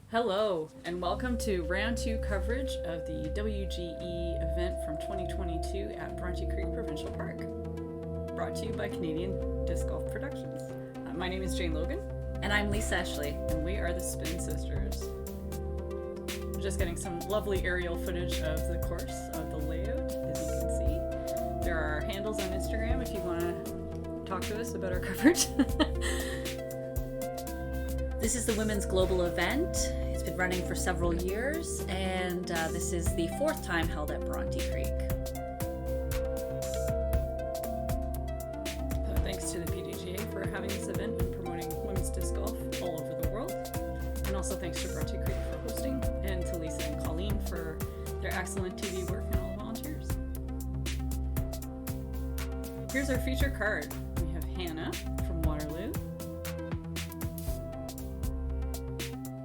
Hello, and welcome to round 2 coverage of the WGE event from 2022 at Bronte Creek Provincial Park. Brought to you by Canadian Disc Golf Productions. My name is Jane Logan. And I'm Lisa Ashley. And we are the Spin Sisters. We're just getting some lovely aerial footage of the course, of the layout, as you can see. There are handles on Instagram if you want to talk to us about our coverage. This is the Women's Global event. It's been running for several years, and this is the 4th time held at Bronte Creek. Thanks to the PDGA for having this event and promoting women's disc golf all over the world. And also thanks to Bronte Creek for hosting, and to Lisa and Colleen for their excellent TV work and all the volunteers. Here's our feature card. We have Hannah from Waterloo.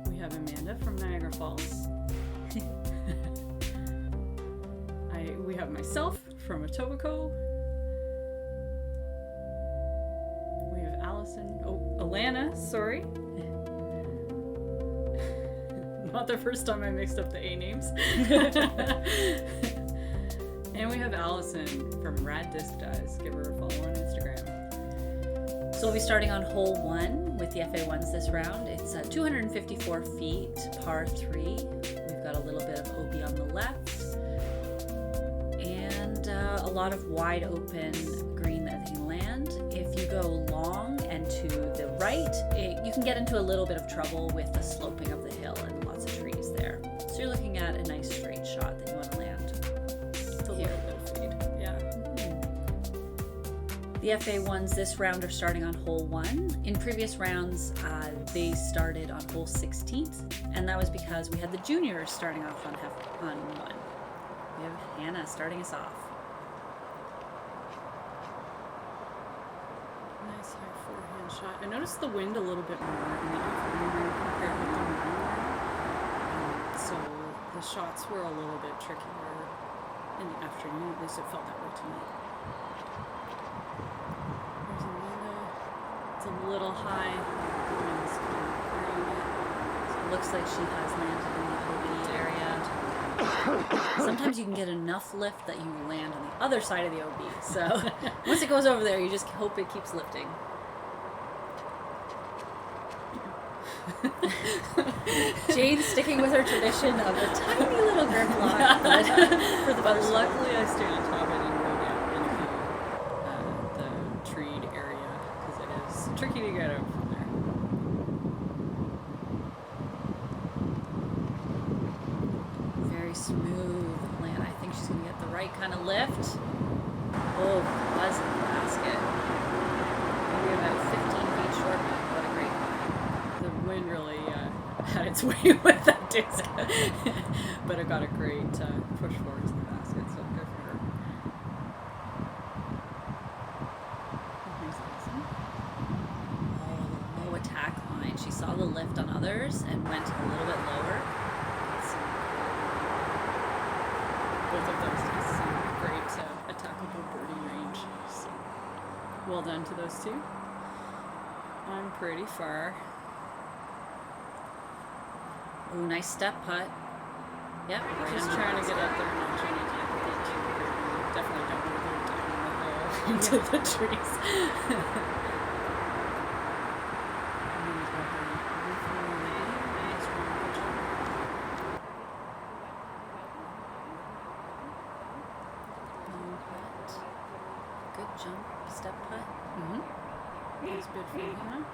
We have Amanda from Niagara Falls. We have myself from Etobicoke. We have Alana, sorry. Not the first time I mixed up the A names. And we have Allison from Rad Disc Dies. Give her a follow on Instagram. So we'll be starting on hole 1 with the FA1s this round. It's 254 feet, par 3. We've got a little bit of OB on the left. And a lot of wide open green that they can land. If you go long and to the right, you can get into a little bit of trouble with the sloping of the hill and lots of trees there. So you're looking at a nice straight shot that you want to land. It's a little bit of fade, yeah. The FA1s this round are starting on hole 1. In previous rounds, they started on hole 16th, and that was because we had the juniors starting off on 1. We have Hannah starting us off. Nice high forehand shot. I noticed the wind a little bit more in the afternoon compared with the morning. So the shots were a little bit trickier in the afternoon. At least it felt that way to me. There's Amanda. It's a little high. The wind's kind of carrying it. So it looks like she has landed in the OB area. Sometimes you can get enough lift that you land on the other side of the OB. So once it goes over there, you just hope it keeps lifting. Jane's sticking with her tradition of a tiny little grip lock, but for the first luckily I stayed on top. I didn't go down into the treed area because it is tricky to get out from there. Very smooth land. I think she's going to get the right kind of lift. Oh, buzzing the basket. Maybe about 15 feet short, but what a great line. The wind really had its way with that disc, but it got a great push forward to the basket, so good for her. Here's Allison. Oh, the low attack line. She saw the lift on others and went a little bit lower. Both of those have some great attackable birdie range. So well done to those two. I'm pretty far. Ooh, nice step putt. Yep. Right Just on trying to the get up there and not trying to get too birdie. Definitely don't want to go down the hill into the trees. Good jump, step putt. Nice bid for Hannah.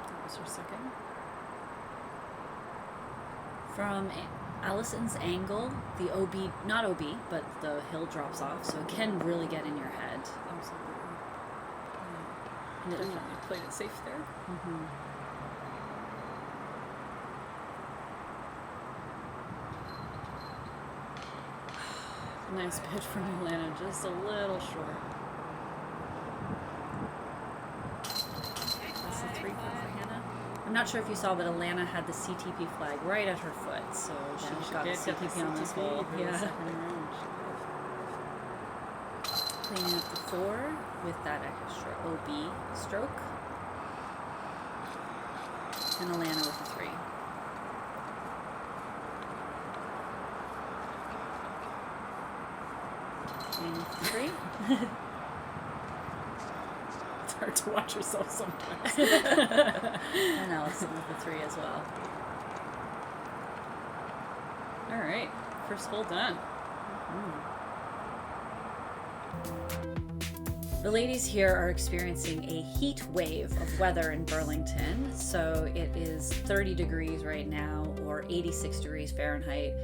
That was her second. From Allison's angle, the OB, not OB, but the hill drops off, so it can really get in your head. Absolutely. And it, Definitely played it safe there. Nice bid from Atlanta, just a little short. That's the 3 putt for Hannah. I'm not sure if you saw, but Alana had the CTP flag right at her foot, so she got the CTP on this hole. Yeah. Cleaning up the 4 with that extra OB stroke. And Alana with a 3. It's hard to watch yourself sometimes. And Allison with the 3 as well. All right, first hole done. The ladies here are experiencing a heat wave of weather in Burlington. So it is 30 degrees right now, or 86 degrees Fahrenheit.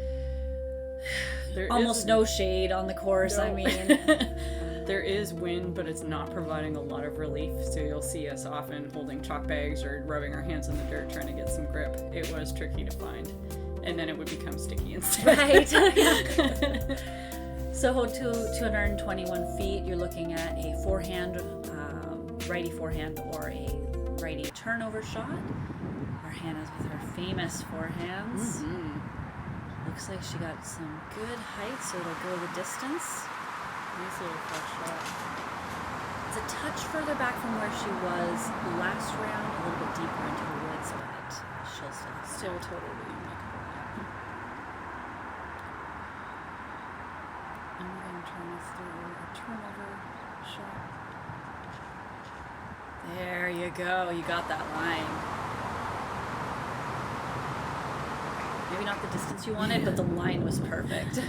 There Almost is- no shade on the course, No. I mean. There is wind, but it's not providing a lot of relief. So you'll see us often holding chalk bags or rubbing our hands in the dirt trying to get some grip. It was tricky to find. And then it would become sticky instead. Right. So hole 221 feet, you're looking at a forehand, righty forehand, or a righty turnover shot. Our Hannah's with her famous forehands. Looks like she got some good height, so it'll go the distance. Nice little flush shot. It's a touch further back from where she was last round, a little bit deeper into the woods, but she'll still Still totally makeable. And then trying to throw a turnover shot. There you go. You got that line. Maybe not the distance you wanted, but the line was perfect.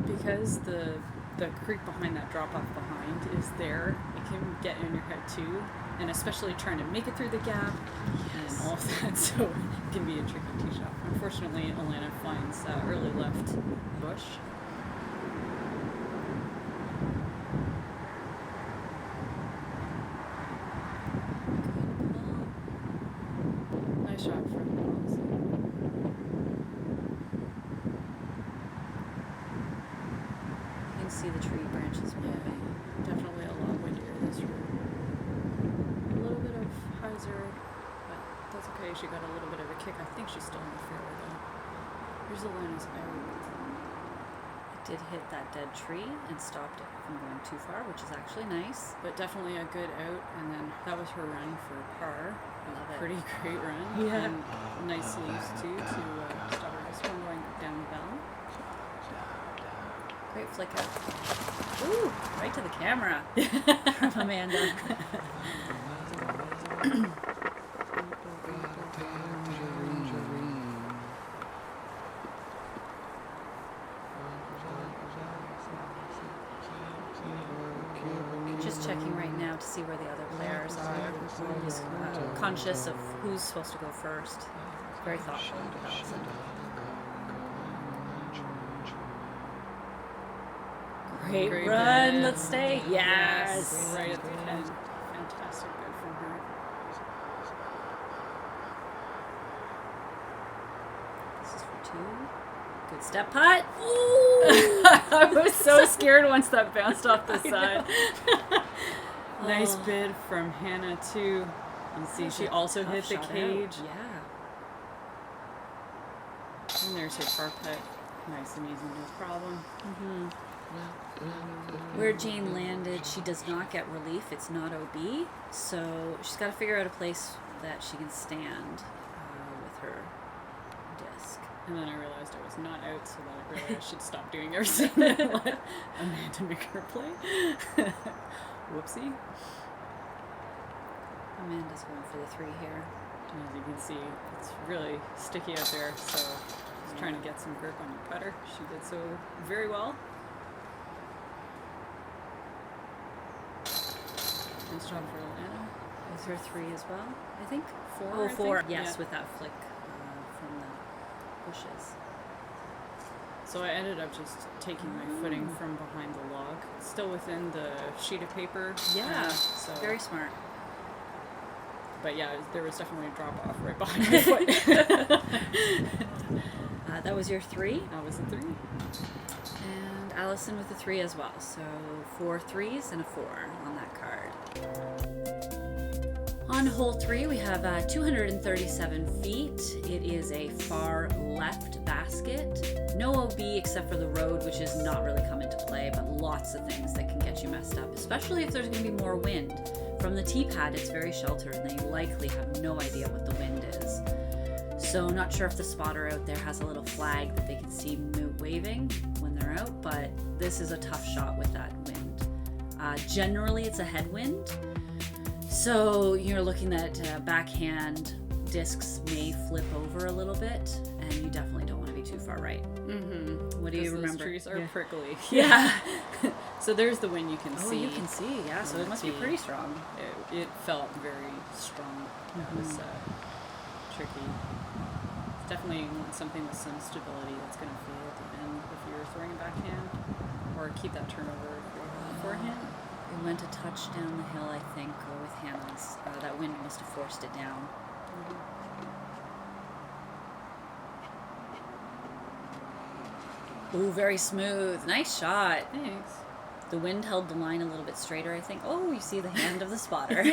Because the creek behind that drop off behind is there, it can get in your head too, and especially trying to make it through the gap and all of that, so it can be a tricky tee shot. Unfortunately, Alana finds early left bush. Nice shot from Allison. You can see the tree branches moving. Definitely a lot windier this route. A little bit of hyzer, but that's okay. She got a little bit of a kick. I think she's still in the fairway though. Here's Alana's out. It did hit that dead tree and stopped it from going too far, which is actually nice. But definitely a good out, and then that was her run for par. Love it. Pretty great run. Yeah. And nice leaves too to stop her this one going down the valley. Great flick out. Ooh, right to the camera from Amanda. Just checking right now to see where the other players are. Always conscious of who's supposed to go first. Very thoughtful of Allison. Great Great run. bend. Let's stay. Yes. Right at the head. Fantastic out from her. This is for 2. Good step putt. I was so scared once that bounced off the side. Nice bid from Hannah too. You see she also hit the cage. Yeah. And there's her par putt. Nice and easy, no problem. Where Jane landed, she does not get relief. It's not OB, so she's got to figure out a place that she can stand with her disc. And then I realized I was not out, so that really I should stop doing everything and let Amanda make her play. Whoopsie. Amanda's going for the 3 here. And as you can see, it's really sticky out there, so just trying to get some grip on your putter. She did so very well. Nice job for Alana. With her 3 as well, I think. 4, Oh, I 4. think. Yes, Yeah. with that flick from the bushes. So I ended up just taking my footing from behind the log, still within the sheet of paper. Yeah, So very smart. But yeah, there was definitely a drop off right behind my foot. That was your 3. That was a 3. And Allison with a 3 as well. So 4 3s and a 4 on that card. On hole 3, we have 237 feet. It is a far left basket. No OB except for the road, which is not really come into play, but lots of things that can get you messed up, especially if there's going to be more wind. From the tee pad, it's very sheltered, and you likely have no idea what the wind is. So not sure if the spotter out there has a little flag that they can see waving when they're out, but this is a tough shot with that wind. Generally it's a headwind, so you're looking at backhand discs may flip over a little bit, and you definitely don't want to be too far right. Mm-hmm. What do you remember? Those trees are prickly. Yeah. So there's the wind you can see. Oh, you can see, yeah, so it must be pretty strong. It felt very strong. It was tricky. It's definitely something with some stability that's going to feel at the end if you're throwing backhand, or keep that turnover beforehand. It went a touch down the hill, I think, with Hannah's. That wind must have forced it down. Ooh, very smooth. Nice shot. Thanks. The wind held the line a little bit straighter, I think. Oh, you see the hand of the spotter.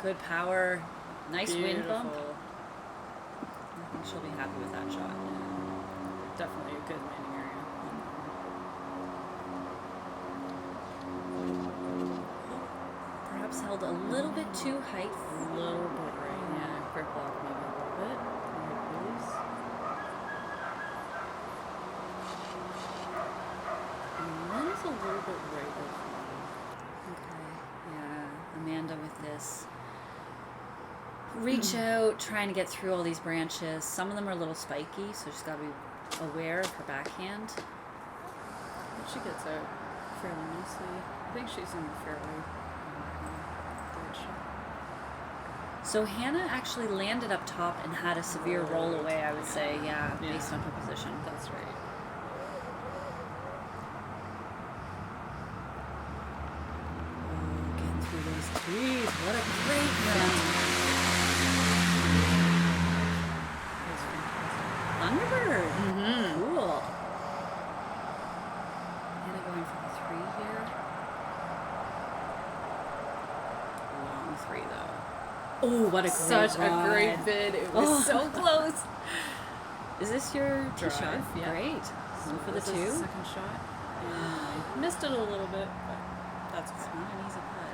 Good power. Nice wind bump. I think she'll be happy with that shot. Yeah. Definitely a good landing area. Perhaps held a little bit too height. A little bit right. Yeah, grip lock maybe a little bit. Right, please. And then it's a little bit right of Okay. Yeah. Amanda with this. Reach out, trying to get through all these branches. Some of them are a little spiky, so she's got to be aware of her backhand. But she gets out fairly nicely. I think she's in the fairway. Third shot. So Hannah actually landed up top and had a severe roll away, I would say, yeah, based on her position. That's right. Oh, getting through those trees. What a great run. Thunderbird. Mm-hmm. Cool. Hannah going for the 3 here. Long 3 though. Oh, what a great Such run. a great bid. It was so close. Is this your tee Drive, shot? yeah. Great. So for the This is 2. second shot. And I missed it a little bit, but that's It's good. not an easy putt.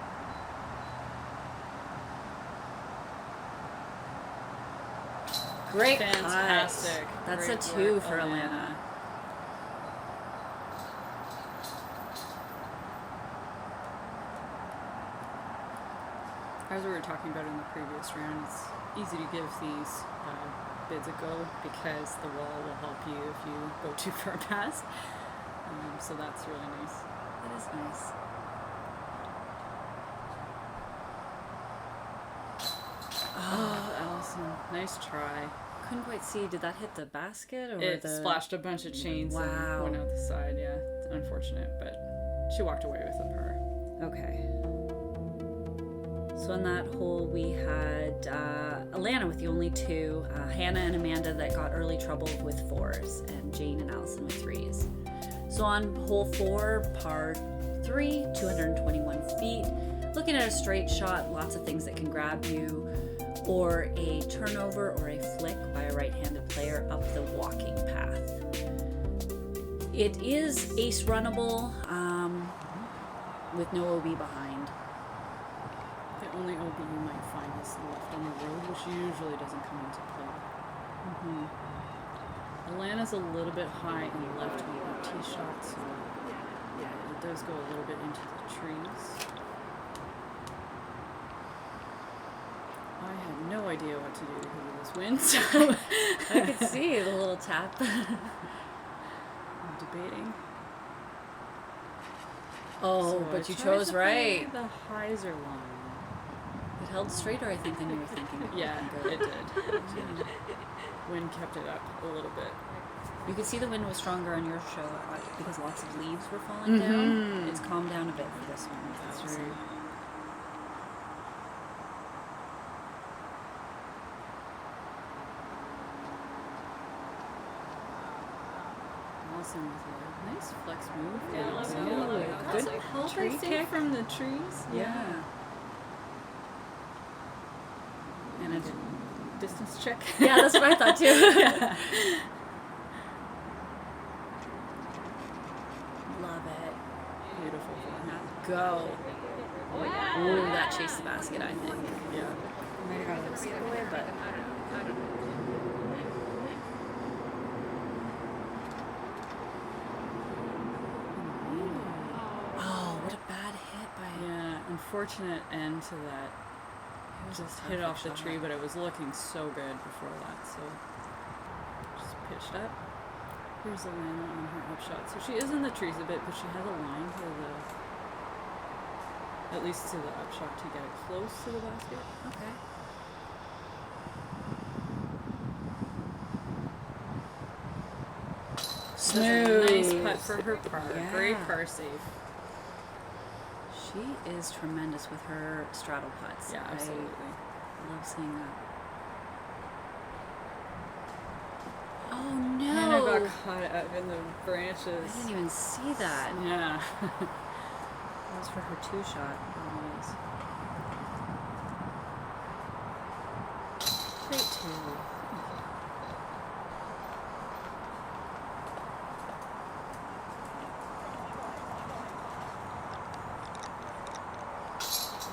Great Fantastic. putt. That's Great a 2 work, for Alana. Alana. As we were talking about in the previous round, it's easy to give these bids a go because the wall will help you if you go too far past. So that's really nice. That is nice. Oh, Allison, nice try. Couldn't quite see. Did that hit the basket or It the? splashed a bunch of chains Wow. and went out the side. Yeah, it's unfortunate, but she walked away with a par. Okay. So on that hole we had Alana with the only 2, Hannah and Amanda that got early trouble with 4s, and Jane and Allison with 3s. So on hole 4, par 3, 221 feet. Looking at a straight shot, lots of things that can grab you, or a turnover or a flick by a right-handed player up the walking path. It is ace runnable with no OB behind. The only OB you might find is left on the road, which usually doesn't come into play. Alana's a little bit high and left on her tee shot, so yeah, it does go a little bit into the trees. I had no idea what to do because of this wind, so I could see the little tap. I'm debating. Oh, So I but you tried chose to play right. the hyzer line. It held straighter, I think, than you were thinking. Yeah, it did. Wind kept it up a little bit. You could see the wind was stronger on your show because lots of leaves were falling down. It's calmed down a bit for this one. That's right. Allison with a nice flex move. Yeah, Also, good also help tree I think, kick. from the trees. Yeah. And a distance check. Yeah, that's what I thought too. love it. Beautiful forehand. Go. Ooh, that chased the basket, I think. Yeah. Might have got a little skip away, but. Oh, what a bad hit by. Yeah, unfortunate end to that. It was Just a hit perfect off the shot. tree, but it was looking so good before that, so just pitched up. Here's Alana on her upshot. So she is in the trees a bit, but she has a line to the, at least to the upshot to get it close to the basket. Okay. Smooth. Nice Smooth. putt for her par. Yeah. Great par save. She is tremendous with her straddle putts. Yeah, absolutely. I love seeing that. Oh no! And I got caught up in the branches. I didn't even see that. Yeah. That was for her 2-shot. Great too.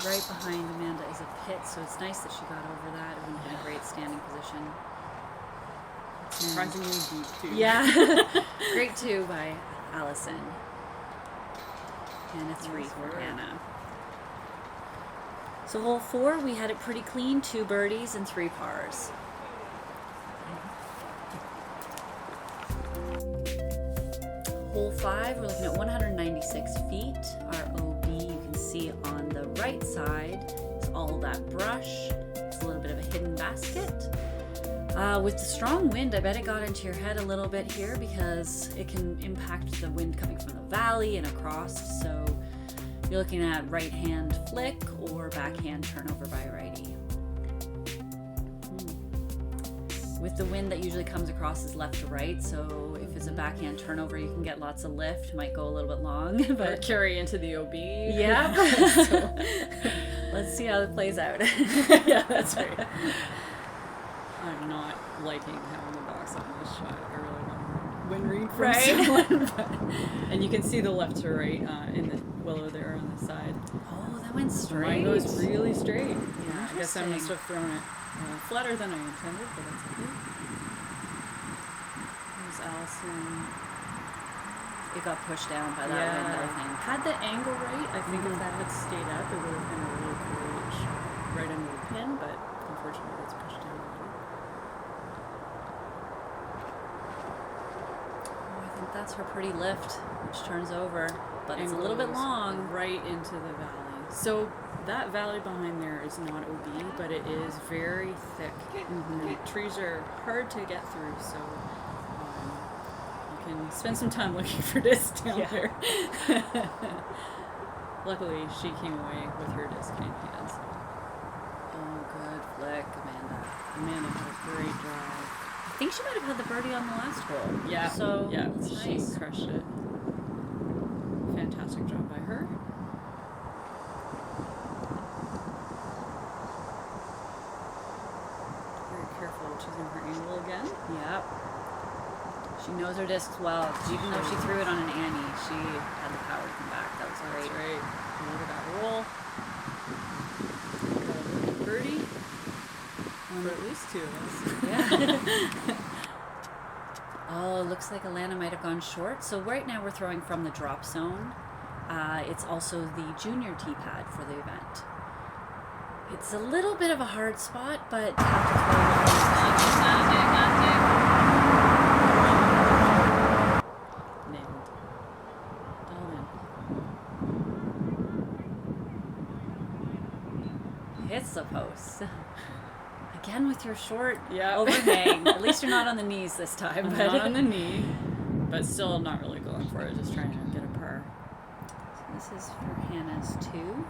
Right behind Amanda is a pit, so it's nice that she got over that. It would have been a great standing position. Surprisingly deep too. Yeah. Great 2 by Allison. And a 3 Nice for work. Hannah. So hole 4, we had it pretty clean, 2 birdies and 3 pars. Hole 5, we're looking at 196 feet. Our OB, you can see on the right side, is all that brush. It's a little bit of a hidden basket. With the strong wind, I bet it got into your head a little bit here because it can impact the wind coming from the valley and across. So you're looking at right hand flick or backhand turnover by righty. With the wind that usually comes across is left to right, so if it's a backhand turnover, you can get lots of lift. Might go a little bit long, Or but carry into the OB. yeah. So, let's see how it plays out. Yeah, that's right. I'm not liking having the box on this shot. I really want wind read from someone. But, and you can see the left to right in the willow there on the side. Oh, that went Mine straight. goes really straight. Yeah, I guess I must have thrown it flatter than I intended, but that's okay. There's Allison. It got pushed down by that wind, I think. Had the angle right, I think if that had stayed up, it would have been a really great shot right under the pin, but unfortunately it's pushed down. Oh, I think that's her pretty lift, which turns over, but it's a little bit goes long. right into the valley. So that valley behind there is not OB, but it is very thick. The trees are hard to get through, so you can spend some time looking for disc down there. Luckily, she came away with her disc in hand. So. Oh, good flick, Amanda. Amanda had a great drive. I think she might have had the birdie on the last hole. Yeah. So yeah, that's she nice. crushed it. Fantastic job by her. Very careful choosing her angle again. Yep. She knows her discs well. Even though she threw it on an Annie, she had the power to come back. That was great. That's right. Look at that roll. Got a birdie. For at least 2 of us. Yeah. Oh, looks like Alana might have gone short. So right now we're throwing from the drop zone. It's also the junior tee pad for the event. It's a little bit of a hard spot, but Nailed. Dialed in. hits the post. Again with your short Yeah. overhang. At least you're not on the knees this time. I'm But not on the knee, but still not really going for it. Just trying to get a par. this is for Hannah's 2.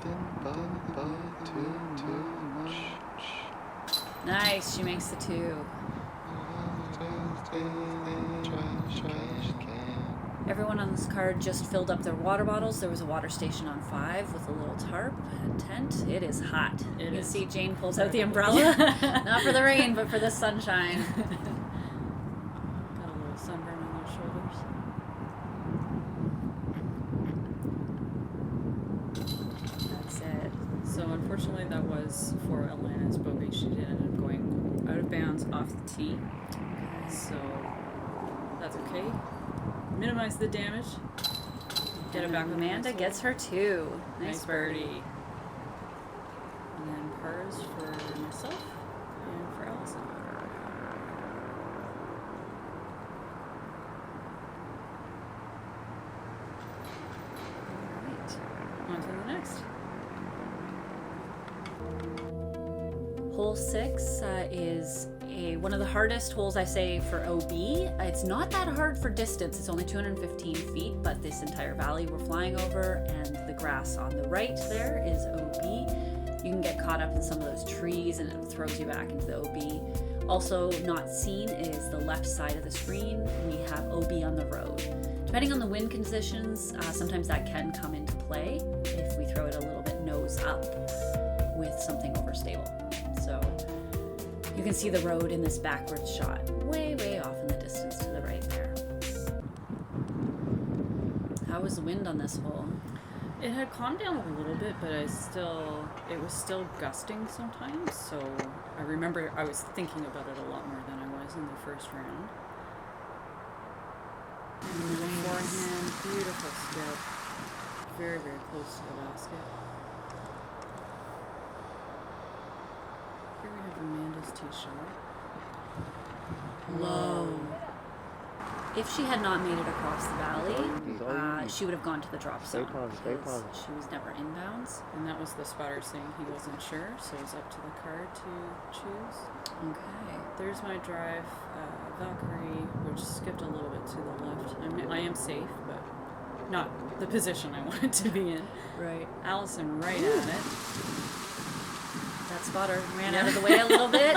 Nice, she makes the 2. Everyone on this card just filled up their water bottles. There was a water station on 5 with a little tarp and tent. It is hot. You can see Jane pulls out the umbrella. Not for the rain, but for the sunshine. Got a little sunburn on their shoulders. that was for Alana's bogey. She did end up going out of bounds off the tee. So that's okay. Minimize the damage. Get it back. Amanda gets her 2. Nice birdie. And then pars for myself and for Allison. Alright. On to the next. Hole 6 is one of the hardest holes, I say, for OB. It's not that hard for distance. It's only 215 feet, but this entire valley we're flying over and the grass on the right there is OB. You can get caught up in some of those trees and it throws you back into the OB. Also not seen is the left side of the screen. We have OB on the road. Depending on the wind conditions, sometimes that can come into play if we throw it a little bit nose up with something overstable. So you can see the road in this backwards shot, way, way off in the distance to the right there. How was the wind on this hole? It had calmed down a little bit, but it was still gusting sometimes. So I remember I was thinking about it a lot more than I was in the first round. And the forehand, beautiful skip. Very, very close to the basket. Here we have Amanda's tee shot. Low. If she had not made it across the valley, she would have gone to the drop zone because she was never inbounds. And that was the spotter saying he wasn't sure, so it was up to the card to choose. Okay. There's my drive, Valkyrie, which skipped a little bit to the left. I am safe, but not the position I wanted to be in. Right. Allison right at it. That spotter ran out of the way a little bit.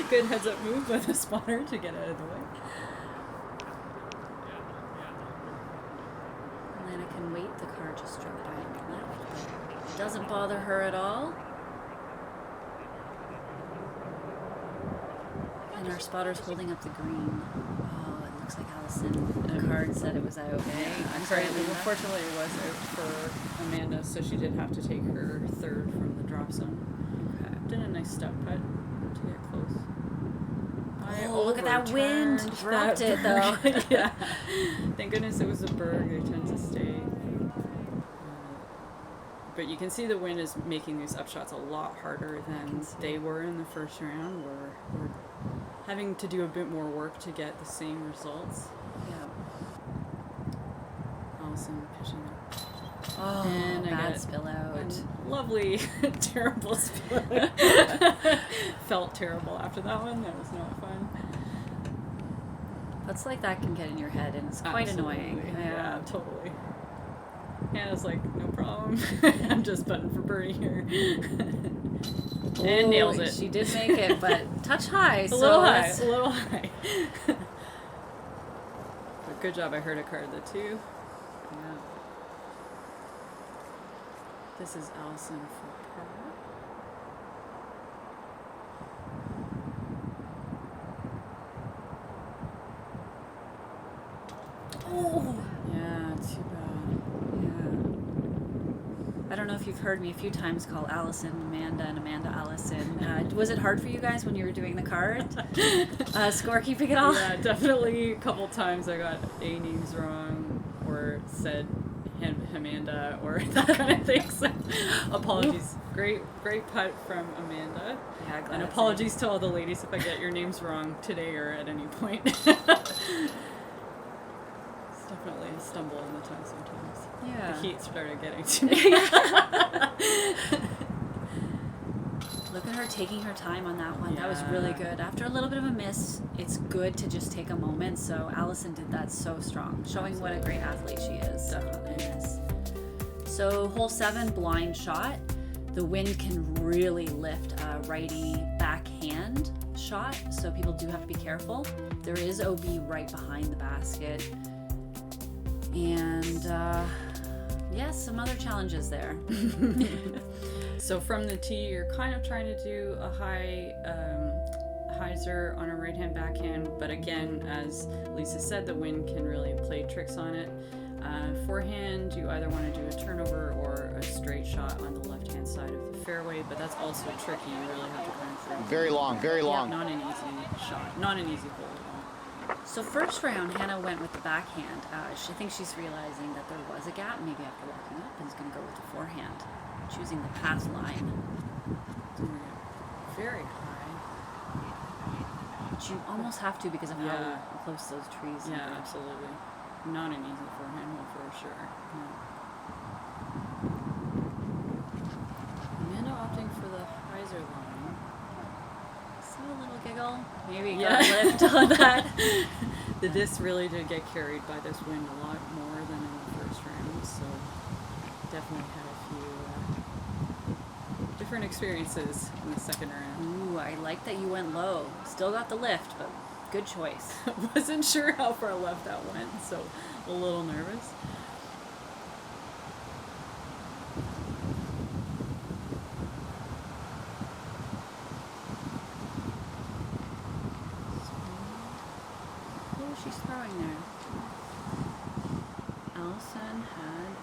Good heads up move by the spotter to get out of the way. Alana can wait, the car just drove by on the left, but it doesn't bother her at all. And our spotter's holding up the green. Oh, it looks like Allison, the card said it was out. I'm sorry, unfortunately it was out for Amanda, so she did have to take her third from the drop zone. Okay. Did a nice step putt to get close. Oh, look at that wind! Dropped it though. Yeah. Thank goodness it was a berg. They tend to stay. But you can see the wind is making these upshots a lot harder than they were in the first round. We're having to do a bit more work to get the same results. Yeah. Allison pitching up. Oh, and bad spill out. Lovely, terrible spill out. Felt terrible after that one. That was not fun. Putts like that can get in your head, and it's quite annoying. Yeah, totally. Hannah's like, no problem. I'm just putting for birdie here. And nails it. She did make it, but touch high. A little high. But good job. I heard a card the 2. Yeah. This is Allison for par. Oh. Yeah, too bad. Yeah. I don't know if you've heard me a few times call Allison Amanda and Amanda Allison. Was it hard for you guys when you were doing the card? Scorekeeping at all? Yeah, definitely a couple times I got A names wrong or said Amanda or that kind of thing. So apologies. Great putt from Amanda. Yeah, and apologies to all the ladies if I get your names wrong today or at any point. It's definitely a stumble in the tongue sometimes. Yeah. The heat started getting to me. Look at her taking her time on that one. Yeah. That was really good. After a little bit of a miss, it's good to just take a moment. So Allison did that so strong, showing what a great athlete she is. Definitely. So hole 7, blind shot. The wind can really lift a righty backhand shot, so people do have to be careful. There is OB right behind the basket. And yes, some other challenges there. So from the tee, you're kind of trying to do a high hyzer on a right-hand backhand, but again, as Lisa said, the wind can really play tricks on it. Forehand, you either want to do a turnover or a straight shot on the left-hand side of the fairway, but that's also tricky. You really have to kind of... Very long, very long. Yeah, not an easy shot. Not an easy hole at all. So first round, Hannah went with the backhand. I think she's realizing that there was a gap, maybe after walking up, and is going to go with the forehand, choosing the path line. Very high. But you almost have to because of how close those trees are. Yeah, absolutely. Not an easy forehand hole for sure. No. Amanda opting for the hyzer line. See a little giggle? Maybe got a lift on that. The disc really did get carried by this wind a lot more than in the first round, so definitely had a few different experiences in the second round. Ooh, I like that you went low. Still got the lift, but good choice. Wasn't sure how far left that went, so a little nervous. Who was she throwing there? Allison had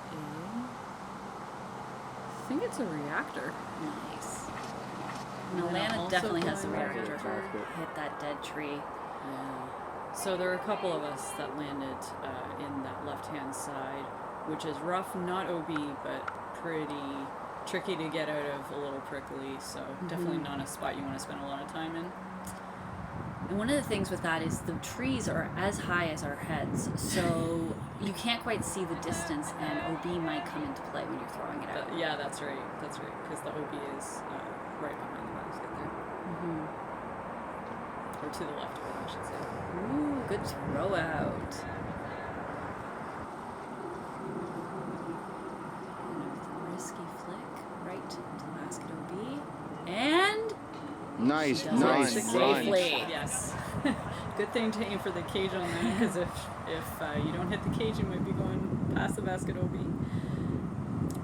I think it's a reactor. Nice. And then Alana also definitely has the going back reactor. to- Hit that dead tree. Yeah. So there were a couple of us that landed in that left-hand side, which is rough, not OB, but pretty tricky to get out of, a little prickly. So definitely not a spot you want to spend a lot of time in. And one of the things with that is the trees are as high as our heads, so you can't quite see the distance, and OB might come into play when you're throwing it out. Yeah, that's right. That's right. Because the OB is right behind the basket there. Or to the left of it, I should say. Ooh, good throw out. And with a risky flick, right to basket OB. And Nice, She does nice it run. safely. Yes. Good thing to aim for the cage on that, because if you don't hit the cage, you might be going past the basket OB.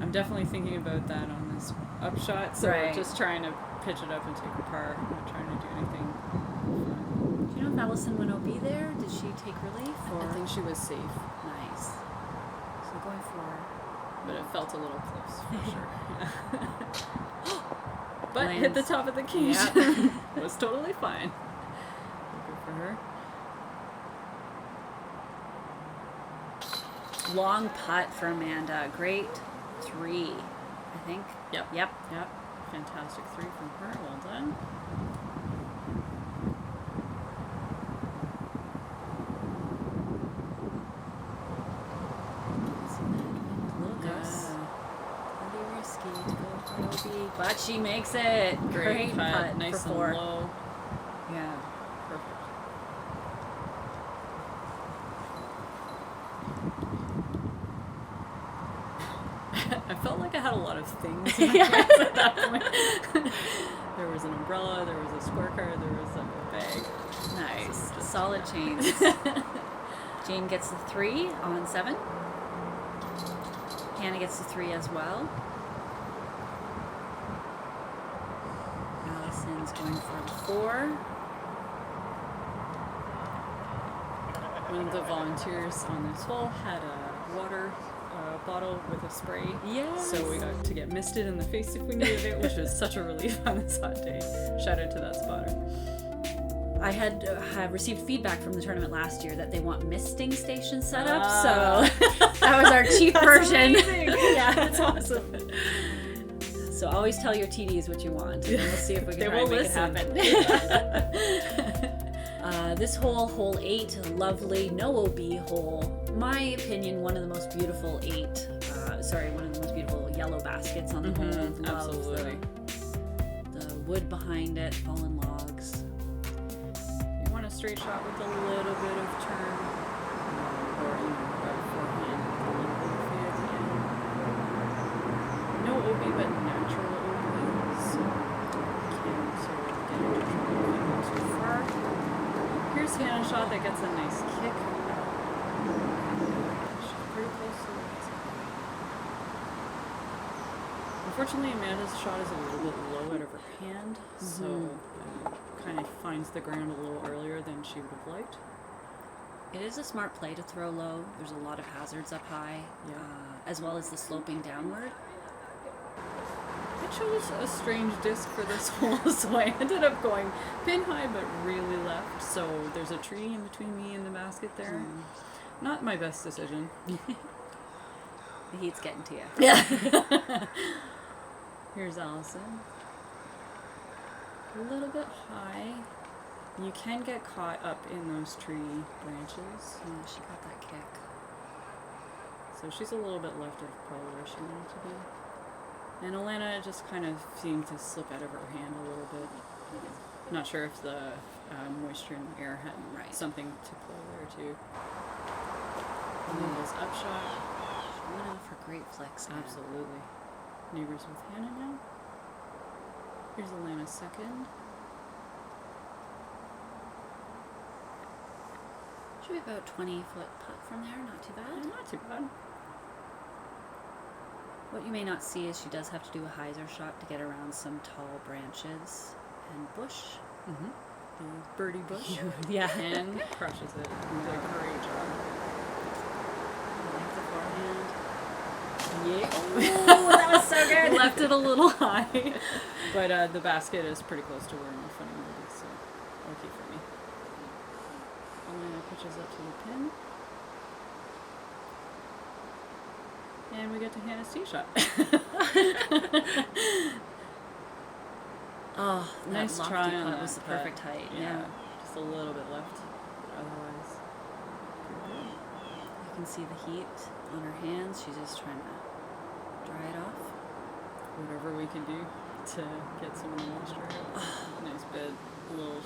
I'm definitely thinking about that on this upshot, so Right. just trying to pitch it up and take a par. I'm not trying to do anything. do you know if Allison went OB there? Did she take relief? Or? I think she was safe, Nice. So going for but it felt a little close for sure. But Lands. hit the top of the cage. Yeah. It was totally fine. Good for her. long putt for Amanda. Great 3, I think. Yep. Yep. Yep. Fantastic 3 from her. Well done. Little ghost. Yeah. Pretty risky to go for OB, but she makes it. Great putt Nice for and 4. low. Yeah. Perfect. I felt like I had a lot of things in my hands at that point. There was an umbrella, there was a scorecard, there was a bag. Nice. Just- Solid chains. Jane gets the 3 on 7. Hannah gets the 3 as well. Allison's going for the 4. One of the volunteers on this hole had a water bottle with a spray. Yes. So we got to get misted in the face if we needed it, which was such a relief on this hot day. Shout out to that spotter. I had received feedback from the tournament last year that they want misting stations set up, so that was our cheap version. Yeah, that's awesome. So always tell your TDs what you want, and we'll see if we can They try and will make listen. it happen. This hole, hole 8, lovely, no OB hole. My opinion, one of the most beautiful one of the most beautiful yellow baskets on the hole. Love absolutely. The wood behind it, fallen logs. You want a straight shot with a little bit of turn, or forehand, a little bit of fade at the end. No OB, but natural OB, so can't sort of get into trouble if you go too far. Here's Hannah's shot that gets a nice kick. She's pretty close to the basket. Unfortunately, Amanda's shot is a little bit low out of her hand, so kind of finds the ground a little earlier than she would have liked. It is a smart play to throw low. There's a lot of hazards up high, Yeah. as well as the sloping downward. I chose a strange disc for this hole, so I ended up going pin high but really left. So there's a tree in between me and the basket there. Not my best decision. The heat's getting to you. Yeah. Here's Allison. A little bit high. You can get caught up in those tree branches. Yeah, she got that kick. So she's a little bit left of probably where she wanted to be. And Alana just kind of seemed to slip out of her hand a little bit. Not sure if the moisture in the air had something to play there too. And then this upshot. She went off her great flex now. Absolutely. Neighbors with Hannah now. Here's Alana's second. Should be about 20-foot putt from there, not too bad. Not too bad. What you may not see is she does have to do a hyzer shot to get around some tall branches and bush. Mm-hmm. The birdie bush. Yeah. And crushes it. Did a great job. I like the forehand. Yeah. Oh, that was so good. Left it a little high. But the basket is pretty close to where my footing will be, so lucky for me. Alana pitches up to the pin. And we get to Hannah's tee shot. Oh, Nice that try lofty on putt that was the putt. perfect height. Yeah. Just a little bit left. But otherwise, pretty good. You can see the heat on her hands. She's just trying to dry it off. Whatever we can do to get some of the moisture out. Nice bed. A little.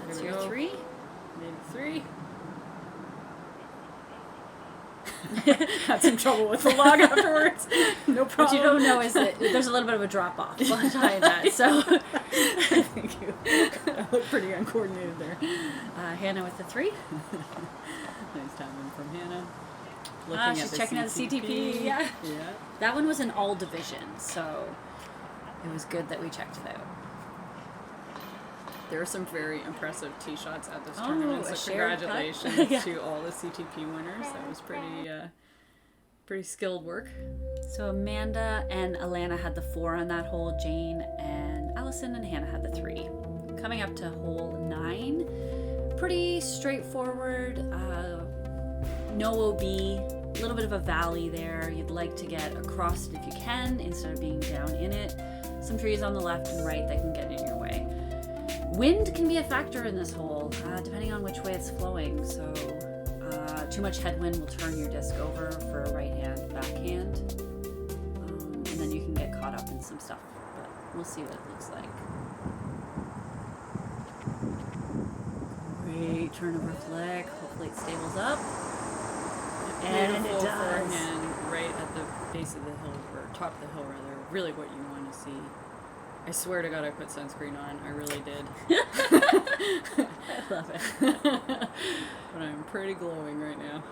That's Here we your go. 3. Maybe 3. Had some trouble with the log afterwards. No problem. What you don't know is that there's a little bit of a drop off behind that. So Thank you. I look pretty uncoordinated there. Hannah with the 3. Nice timing from Hannah. She's checking out the CTP. Yeah. Yeah. That one was an all division, so it was good that we checked it out. There were some very impressive tee shots at this Oh, tournament, a so shared congratulations putt. Yeah. to all the CTP winners. That was pretty skilled work. So Amanda and Alana had the 4 on that hole. Jane and Allison and Hannah had the 3. Coming up to hole 9, pretty straightforward. No OB, a little bit of a valley there. You'd like to get across it if you can instead of being down in it. Some trees on the left and right that can get in your way. Wind can be a factor in this hole, depending on which way it's flowing. So too much headwind will turn your disc over for a right hand backhand. And then you can get caught up in some stuff, but we'll see what it looks like. Great turn of her flick. Hopefully it stables up. And it Beautiful does. forehand right at the base of the hill, or top of the hill rather. Really what you want to see. I swear to God I put sunscreen on. I really did. I love it. But I'm pretty glowing right now.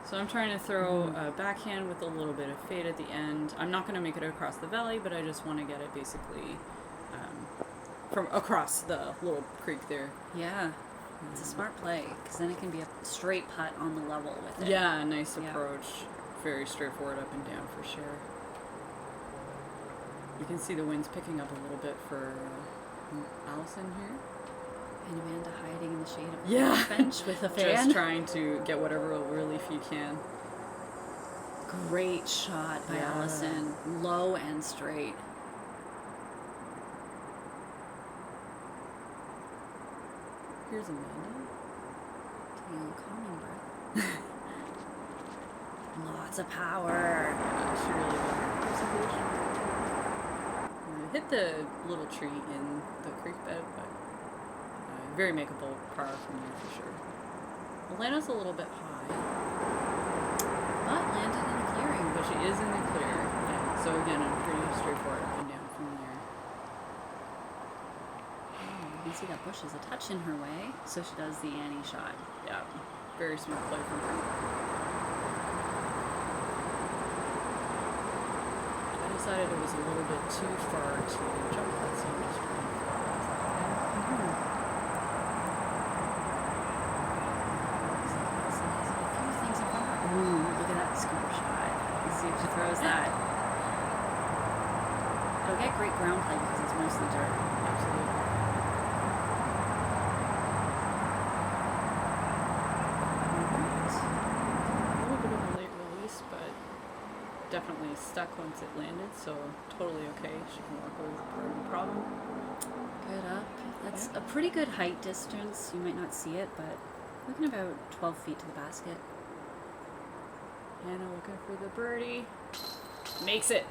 So I'm trying to throw a backhand with a little bit of fade at the end. I'm not going to make it across the valley, but I just want to get it basically from across the little creek there. Yeah. It's a smart play, because then it can be a straight putt on the level with it. Yeah, nice Yeah. approach. Very straightforward up and down for sure. You can see the wind's picking up a little bit for Allison here. And Amanda hiding in the shade of Yeah. the bench with a fan. Just trying to get whatever relief you can. Great shot by Yeah. Allison. Low and straight. Here's Amanda. Taking a calming breath. Lots of power. She really did. Hit the little tree in the creek bed, but very makeable par from there for sure. Alana's a little bit high, But landed in a clearing. but she is in the clear. Yeah. So again, a pretty straightforward up and down from there. You can see that bush is a touch in her way, so she does the Annie shot. Yeah, very smart play from her. I decided it was a little bit too far to jump that, so I'm just trying to throw it across that way. scoop shot. Let's see if she throws that. It'll get great ground play because it's mostly dirt. Absolutely. A little bit of a late release, but definitely stuck once it landed, so totally okay. She can walk away with no problem. Good up. That's a pretty good height distance. You might not see it, but looking about 12 feet to the basket. Hannah looking for the birdie. Makes it.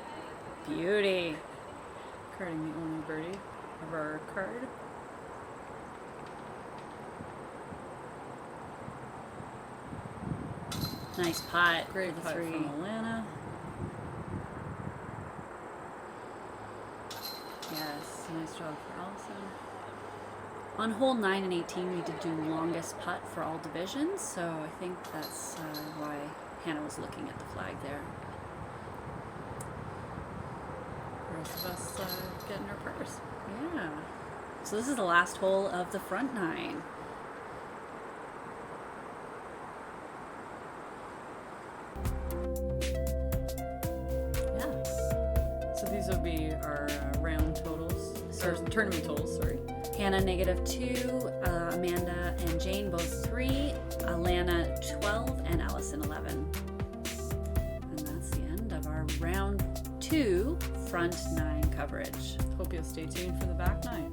Beauty. Carding the only birdie of our card. Nice putt. Great for the putt three. from Alana. Yes. Nice job for Allison. On hole 9 and 18, we did do longest putt for all divisions, so I think that's why Hannah was looking at the flag there. The rest of us getting our purse. Yeah. So this is the last hole of the front 9. Yeah. So these will be our round totals, or tournament totals, sorry. Hannah -2, Amanda and Jane both 3, Alana 12, and Allison 11. And that's the end of our round 2 front 9 coverage. Hope you'll stay tuned for the back 9.